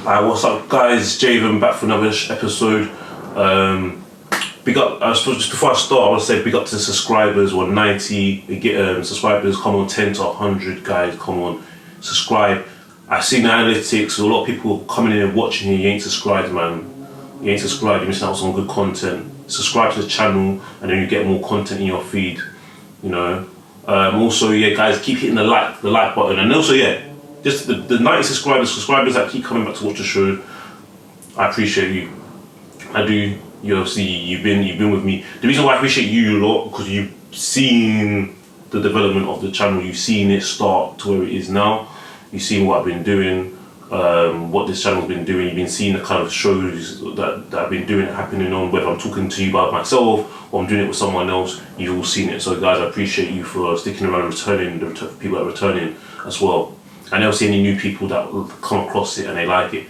Hi, what's up, guys? Javen back for another episode. Big up. Just before I start, I want to say big up to the subscribers. We're 90. We get subscribers. Come on, 10 to 100, guys. Come on, subscribe. I see the analytics. A lot of people coming in and watching you. You ain't subscribed, man. You ain't subscribed. You're missing out on some good content. Subscribe to the channel, and then you get more content in your feed. You know. Also, yeah, guys, keep hitting the like button, and also, yeah. Just the 90 subscribers that keep coming back to watch the show, I appreciate you. I do. You obviously you've been with me. The reason why I appreciate you a lot because you've seen the development of the channel. You've seen it start to where it is now. You've seen what I've been doing, what this channel's been doing. You've been seeing the kind of shows that I've been doing happening on, whether I'm talking to you about myself or I'm doing it with someone else. You've all seen it. So guys, I appreciate you for sticking around, returning, the people that are returning as well. I never see any new people that will come across it and they like it.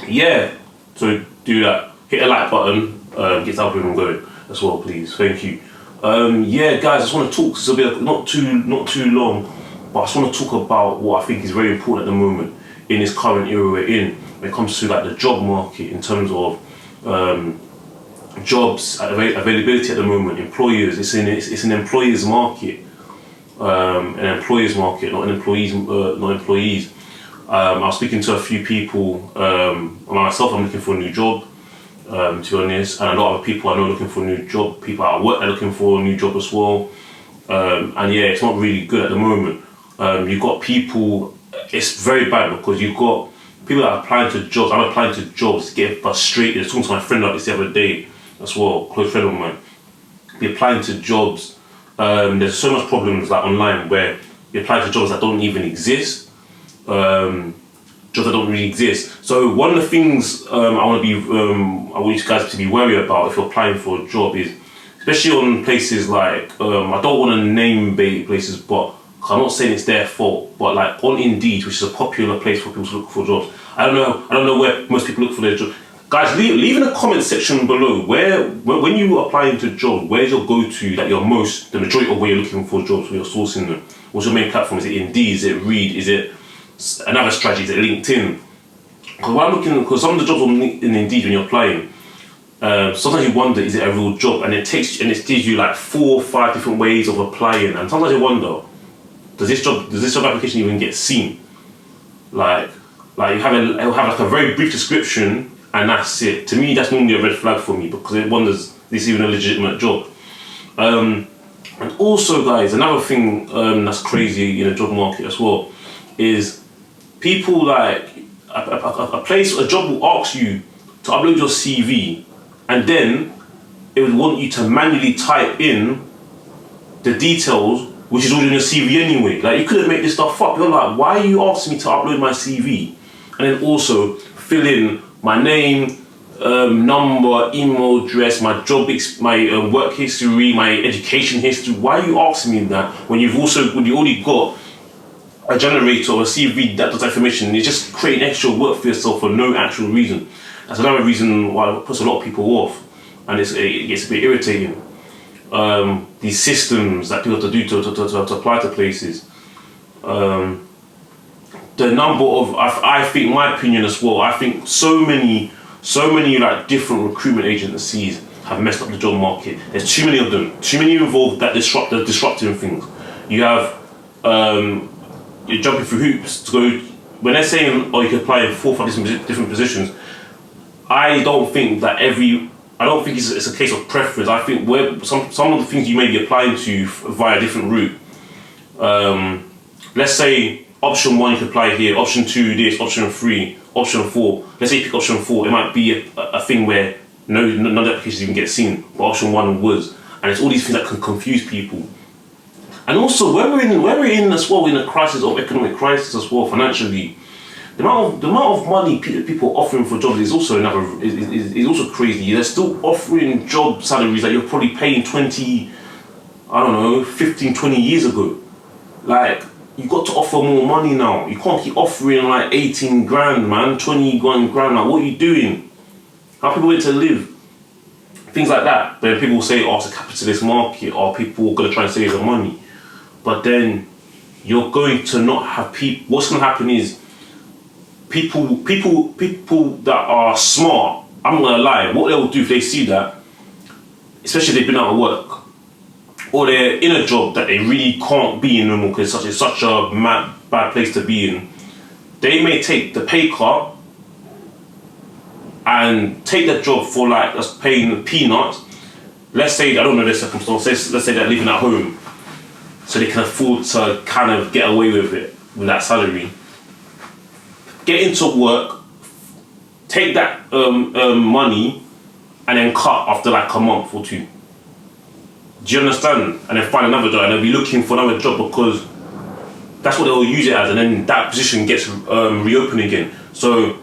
Yeah, so do that. Hit the like button, get the algorithm going as well, please. Thank you. Yeah, guys, I just want to talk. This will be not too long, but I just want to talk about what I think is very important at the moment in this current era we're in when it comes to like the job market in terms of jobs availability at the moment. Employers, it's an employers market. An employers market, not employees. I was speaking to a few people. Myself, I'm looking for a new job, to be honest, and a lot of people I know looking for a new job. People at work are looking for a new job as well. And yeah, it's not really good at the moment. You've got people. It's very bad because you've got people that are applying to jobs. I'm applying to jobs, get frustrated. I was talking to my friend about this the other day as well, close friend of mine. Be applying to jobs. There's so much problems like online where you apply to jobs that don't even exist, jobs that don't really exist. So one of the things I want you guys to be wary about if you're applying for a job is, especially on places like I don't want to name bait places, but I'm not saying it's their fault, but like on Indeed, which is a popular place for people to look for jobs. I don't know where most people look for their jobs. Guys, leave in the comment section below when you are applying to jobs, where's your go-to that the majority of where you're looking for jobs, where you're sourcing them? What's your main platform? Is it Indeed? Is it Reed? Is it another strategy? Is it LinkedIn? Because some of the jobs on Indeed when you're applying, sometimes you wonder, is it a real job? And it gives you like 4 or 5 different ways of applying, and sometimes you wonder, does this job application even get seen? Like it'll have like a very brief description. And that's it. To me, that's normally a red flag for me because it wonders, is this even a legitimate job? And also, guys, another thing that's crazy in the job market as well is people like a job will ask you to upload your CV, and then it would want you to manually type in the details, which is already in your CV anyway. Like, you couldn't make this stuff up. You're like, why are you asking me to upload my CV? And then also fill in my name, number, email address, my job, my work history, my education history. Why are you asking me that when you already got a generator or a CV that does that information? It's just creating extra work for yourself for no actual reason. That's another reason why it puts a lot of people off, and it gets a bit irritating. These systems that people have to do to apply to places. The number of, I think, my opinion as well, I think so many like different recruitment agencies have messed up the job market. There's too many of them, too many involved that disrupting things. You have, you're jumping through hoops to go, when they're saying, oh, you can apply in 4 or 5 different positions, I don't think it's a case of preference. I think where some of the things you may be applying to via a different route, let's say, option 1 you can apply here, option 2 this, option 3, option 4. Let's say you pick option 4, it might be a thing where none of the applications even get seen, but option 1 was. And it's all these things that can confuse people. And also, where we're in as well, in a crisis of economic crisis as well, financially, the amount of money people are offering for jobs is also is also crazy. They're still offering job salaries that you're probably paying 15, 20 years ago. Like, you've got to offer more money now. You can't keep offering like 18 grand, man, 21 grand. Like, what are you doing? How are people going to live? Things like that. Then people will say, oh, it's a capitalist market, or people are going to try and save the money. But then you're going to not have people. What's going to happen is people that are smart, I'm not gonna lie, what they'll do if they see that, especially if they've been out of work, or they're in a job that they really can't be in no more because it's such a bad place to be in, they may take the pay cut and take that job for like that's paying peanuts. Let's say, I don't know their circumstances, let's say they're living at home, so they can afford to kind of get away with it with that salary. Get into work, take that money, and then cut after like a month or two. Do you understand? And then find another job, and they'll be looking for another job because that's what they'll use it as, and then that position gets reopened again. So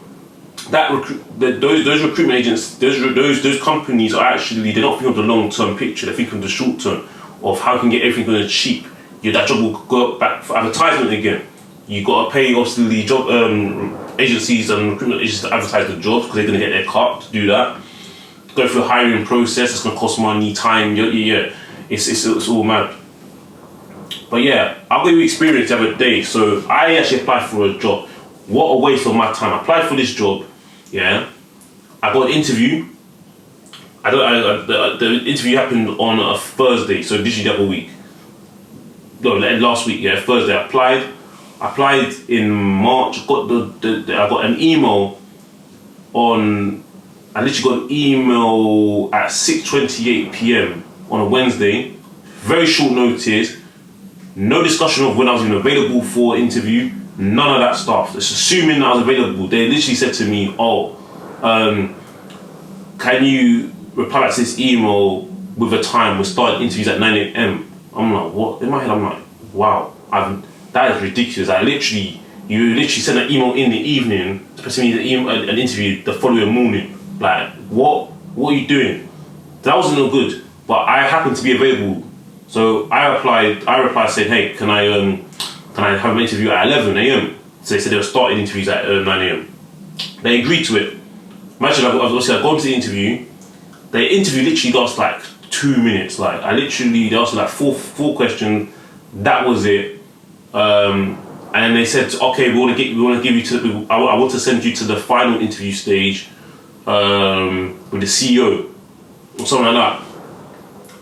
those recruitment agents, those companies are actually, they're not thinking of the long-term picture, they're thinking of the short term of how you can get everything going cheap. That job will go back for advertisement again. You got to pay obviously the job agencies and recruitment agencies to advertise the jobs because they're going to get their cut to do that. Go through a hiring process, it's going to cost money, time, yeah. It's all mad. But yeah, I'll give you experience the other day. So I actually applied for a job. What a waste of my time. I applied for this job, yeah. I got an interview. The interview happened on a Thursday, so literally the other week. No, last week, yeah, Thursday. I applied in March. I got an email on. I literally got an email at 6:28 p.m. on a Wednesday. Very short notice. No discussion of when I was even available for interview. None of that stuff. It's assuming that I was available. They literally said to me, can you reply back to this email with a time? We're starting interviews at 9 a.m. I'm like, what? In my head, I'm like, wow, that is ridiculous. You literally send an email in the evening, especially an interview the following morning. Like, what are you doing? That wasn't no good. But I happened to be available, so I replied saying, hey, can I have an interview at 11 a.m. So they said they were starting interviews at 9 a.m. They agreed to it. Imagine I gone to the interview. The interview literally lasts like 2 minutes. Like they asked like four questions. That was it. And they said, okay, I want to send you to the final interview stage with the CEO or something like that.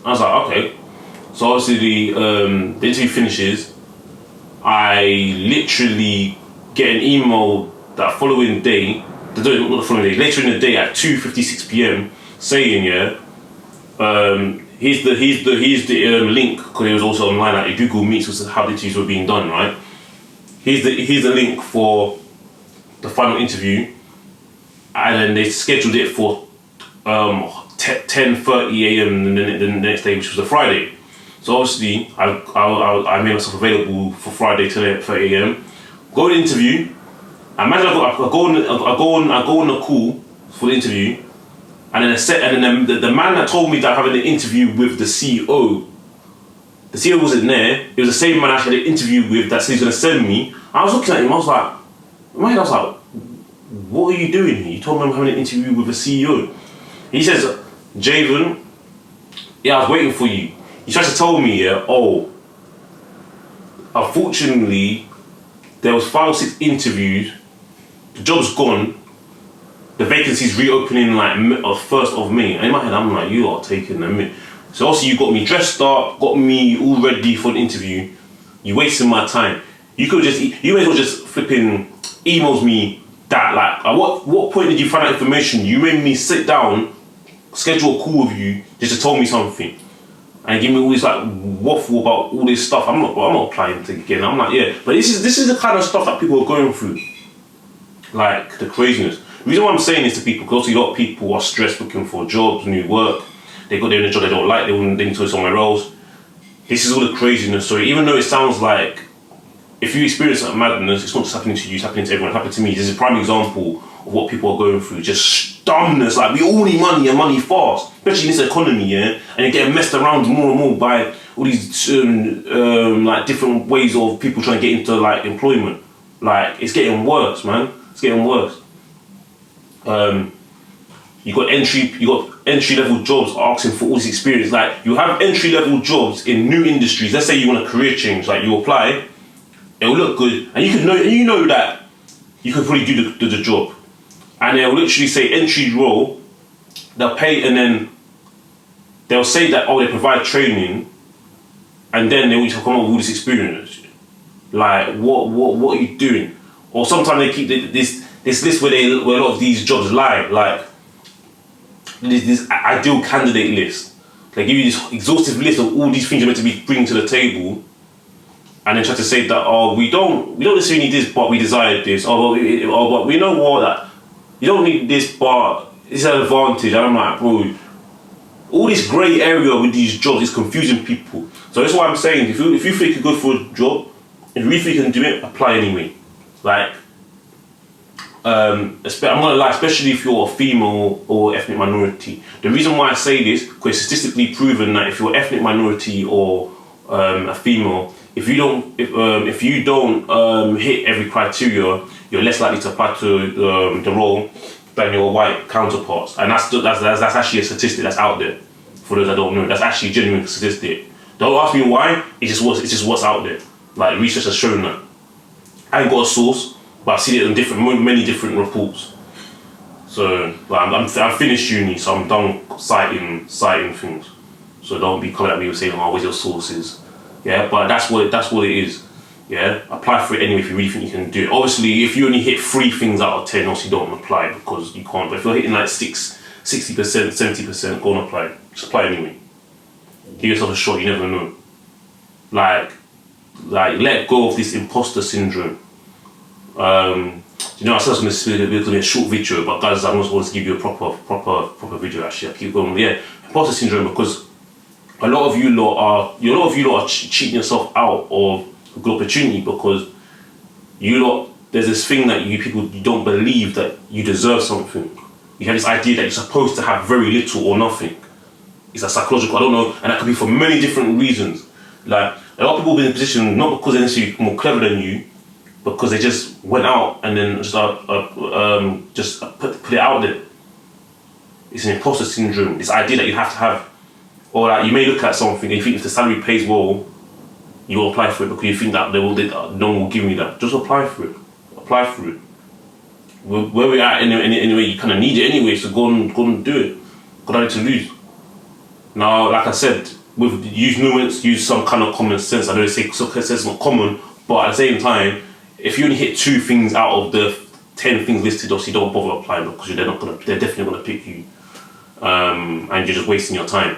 I was like, okay. So obviously the interview finishes. I literally get an email that following day, not the following day, later in the day at 2:56 p.m. saying, here's the link, because it was also online at Google Meets, was how the interviews were being done, right? Here's the link for the final interview, and then they scheduled it for 10:30 a.m. the next day, which was a Friday. So obviously, I made myself available for Friday 10:30 a.m. Go to the interview. Imagine I go on a call for the interview, and then the man that told me that I'm having an interview with the CEO. The CEO wasn't there. It was the same man I had an interview with that said he's gonna send me. I was looking at him. I was like, what are you doing here? You told me I'm having an interview with a CEO. He says, Javen, yeah, I was waiting for you. He tries to tell me, unfortunately, there was 5 or 6 interviews, the job's gone, the vacancy's reopening like 1st of May. And in my head, I'm like, you are taking a minute. So also you got me dressed up, got me all ready for the interview, you wasting my time. You may as well just flipping emails me that, like, at what point did you find out information? You made me sit down, schedule a call with you just to tell me something. And give me all this like waffle about all this stuff. I'm not applying to again. I'm like, yeah, but this is the kind of stuff that people are going through, like the craziness. The reason why I'm saying this to people, because a lot of people are stressed looking for jobs, new work. They got there in a job they don't like. They need to go somewhere else. This is all the craziness. So even though it sounds like if you experience that madness, it's not just happening to you, it's happening to everyone. It happened to me. This is a prime example of what people are going through. Just dumbness. Like, we all need money and money fast, especially in this economy, yeah. And you get messed around more and more by all these like different ways of people trying to get into like employment. Like, it's getting worse, man. It's getting worse. You got entry level jobs asking for all this experience. Like, you have entry level jobs in new industries. Let's say you want a career change. Like, you apply, it will look good, and you know that you could probably do the job. And they'll literally say entry role, they'll pay, and then they'll say that, oh, they provide training, and then they want you to come up with all this experience. Like, what are you doing? Or sometimes they keep this list where a lot of these jobs lie, like this ideal candidate list. They give you this exhaustive list of all these things you're meant to be bringing to the table, and then try to say that, oh, we don't necessarily need this, but we desire this. But we know what, that you don't need this, but it's an advantage. And I'm like, bro, all this grey area with these jobs is confusing people. So that's why I'm saying, if you think you're good for a job, if you really think you can do it, apply anyway. Like, I'm gonna lie, especially if you're a female or ethnic minority. The reason why I say this, because it's statistically proven that if you're ethnic minority or a female, if you don't hit every criteria, you're less likely to apply to the role than your white counterparts. And that's actually a statistic that's out there. For those that don't know, that's actually a genuine statistic. Don't ask me why. It's just what's out there. Like, research has shown that. I ain't got a source, but I've seen it in many different reports. So, like, I'm finished uni, so I'm done citing things. So don't be coming at me saying, "Oh, where's your sources?" Yeah, but that's what it is. Yeah, apply for it anyway if you really think you can do it. Obviously, if you only hit 3 things out of 10, obviously don't apply because you can't. But if you're hitting like 60%, 70%, go and apply. Just apply anyway. Give yourself a shot. You never know. Like let go of this imposter syndrome. I said I was going to be a short video, but guys, I want to give you a proper video. Actually, I keep going. Yeah, imposter syndrome, because a lot of you lot are cheating yourself out of a good opportunity, because there's this thing that you don't believe that you deserve something. You have this idea that you're supposed to have very little or nothing. It's a psychological, I don't know, and that could be for many different reasons. Like, a lot of people have been in a position not because they're necessarily more clever than you, because they just went out and then just put it out there. It's an imposter syndrome. This idea that you have to have, or like you may look at something and you think if the salary pays well, you will apply for it because you think that no one will give me that. Just apply for it. Apply for it. Where we're at anyway, you kind of need it anyway, so go and do it. Got nothing to lose. Now, like I said, use nuance, use some kind of common sense. I know they say sense is not common, but at the same time, if you only hit 2 things out of the 10 things listed, obviously don't bother applying because they're definitely gonna pick you, and you're just wasting your time.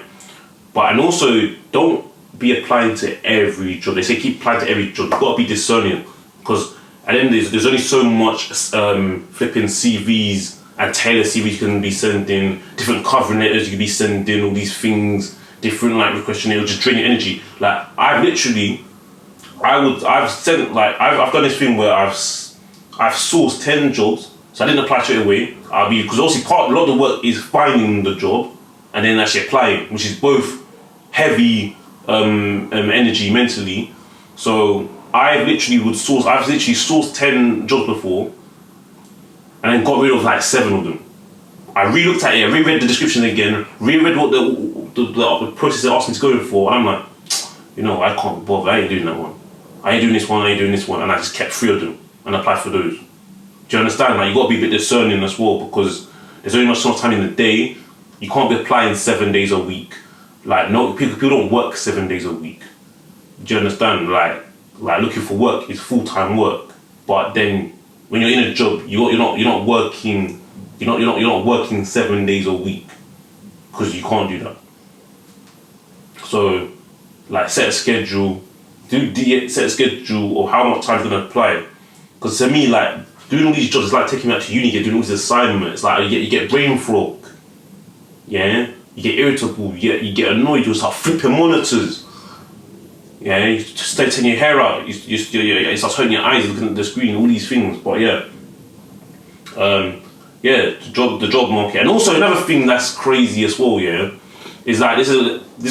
And also, don't be applying to every job. They say keep applying to every job. You've got to be discerning, because at the end there's only so much flipping CVs and tailored CVs you can be sending, different covering letters you can be sending, all these things, different like questionnaires, just drain your energy. Like I've done this thing where I've sourced 10 jobs, so I didn't apply straight away. Because obviously a lot of the work is finding the job and then actually applying, which is both heavy energy mentally. So I've literally sourced 10 jobs before and then got rid of like 7 of them. I re-looked at it, reread the description again, reread what the process they asked me to go for, and I'm like, I can't bother, I ain't doing that one. I ain't doing this one, and I just kept 3 of them and applied for those. Do you understand? Like, you got to be a bit discerning as well, because there's only so much time in the day. You can't be applying 7 days a week. Like, no, people don't work 7 days a week. Do you understand? Like looking for work is full-time work, but then when you're in a job, you're not working 7 days a week, because you can't do that. So, like, set a schedule. Set a schedule of how much time you're gonna apply. Because to me, like, doing all these jobs is like taking me out to uni, doing all these assignments. Like, you get brain fog. Yeah, you get irritable. You get annoyed. You start flipping monitors. Yeah, you just start taking your hair out. You start hurting your eyes looking at the screen. All these things. But yeah, the job market. And also another thing that's crazy as well. Yeah, is like this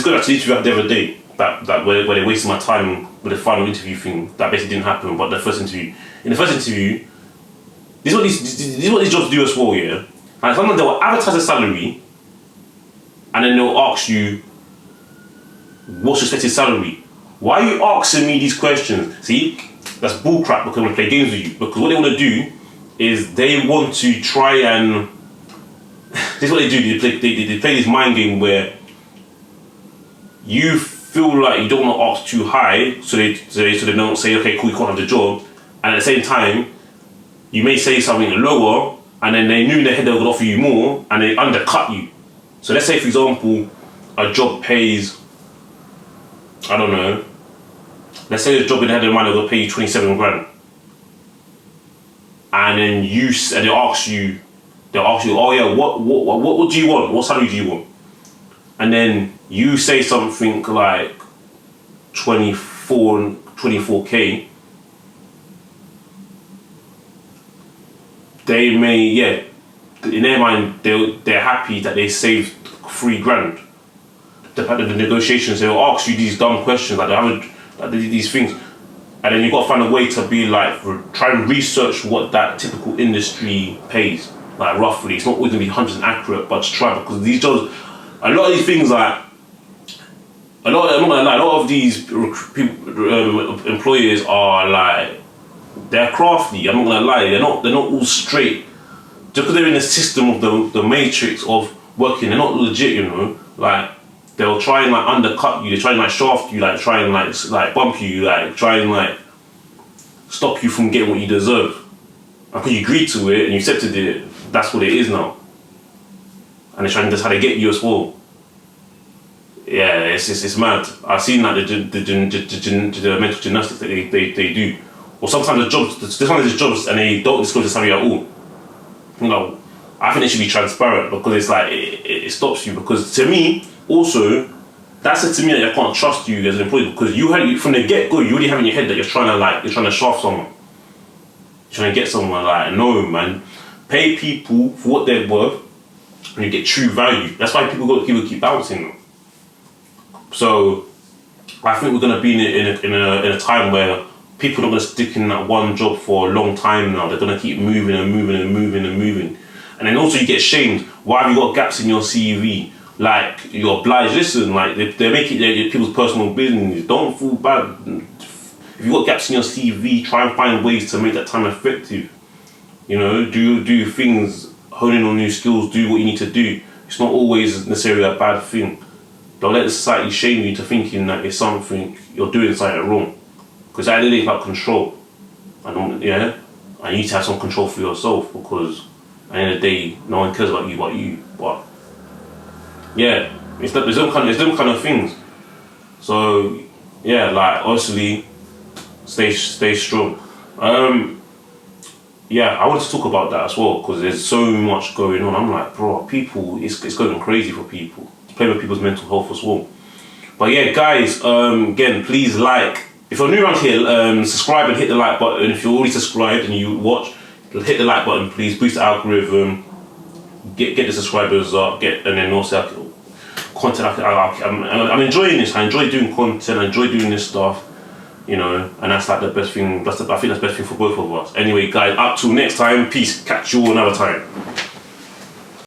goes back to the interview I had the other day. That where they wasted my time with the final interview thing. That basically didn't happen. But in the first interview, this is what these jobs do as well. Yeah, and sometimes they will advertise a salary, and then they'll ask you, what's your expected salary? Why are you asking me these questions? See, that's bullcrap, because they want to play games with you. Because what they want to do is they want to try and this is what they do. They play this mind game where you feel like you don't want to ask too high, so they don't say, okay, cool, you can't have the job, and at the same time, you may say something lower, and then they knew in their head they would offer you more, and they undercut you. So let's say, for example, a job pays, I don't know, let's say the job in the head of mind will pay you 27 grand, and then they'll ask you, oh yeah, what do you want? What salary do you want? And then you say something like 24k. They may, in their mind, they're happy that they saved 3 grand. The negotiations, they'll ask you these dumb questions, like these things, and then you've got to find a way to be like, try and research what that typical industry pays, like roughly. It's not always going to be 100% accurate, but just try, because these jobs, a lot of these things, like, I'm not gonna lie, a lot of these employers are like, they're crafty. I'm not gonna lie, they're not all straight. Just because they're in the system of the matrix of working, they're not legit, you know. Like, they'll try and like undercut you, they try and like shaft you, like try and like bump you, like try and like stop you from getting what you deserve. And because you agreed to it and you accepted it, that's what it is now. And they're trying, that's how they get you as well. Yeah, it's mad. I've seen like the mental gymnastics that they do. Or sometimes the jobs, there's jobs and they don't disclose the salary at all. You know, I think it should be transparent, because it's like, it stops you. Because to me, also, that said to me that I can't trust you as an employee, because from the get-go, you already have in your head that you're trying to shaft someone. You're trying to get someone, like, no, man. Pay people for what they're worth, and you get true value. That's why people keep bouncing them. So, I think we're gonna be in a time where people are not gonna stick in that one job for a long time now. They're gonna keep moving and moving and moving and moving. And then also you get shamed. Why have you got gaps in your CV? Like, you're obliged. Listen, like, they make it people's personal business. Don't feel bad. If you've got gaps in your CV, try and find ways to make that time effective. You know, do things, hone in on new skills, do what you need to do. It's not always necessarily a bad thing. Don't let the society shame you into thinking that it's something, you're doing something wrong. Because at the end of the day, it's about control. And you need to have some control for yourself, because at the end of the day, no one cares about you but you. But yeah, it's them kind of things. So yeah, like, obviously, stay strong. Yeah, I wanted to talk about that as well, because there's so much going on. I'm like, bro, people, it's going crazy for people. It's playing with people's mental health as well. But yeah, guys, again, please like. If you're new around here, subscribe and hit the like button. If you're already subscribed and you watch, hit the like button, please. Boost the algorithm. Get the subscribers up. And then also content. I'm enjoying this. I enjoy doing content. I enjoy doing this stuff. You know, and that's like the best thing. I think that's the best thing for both of us. Anyway, guys, up till next time. Peace. Catch you all another time.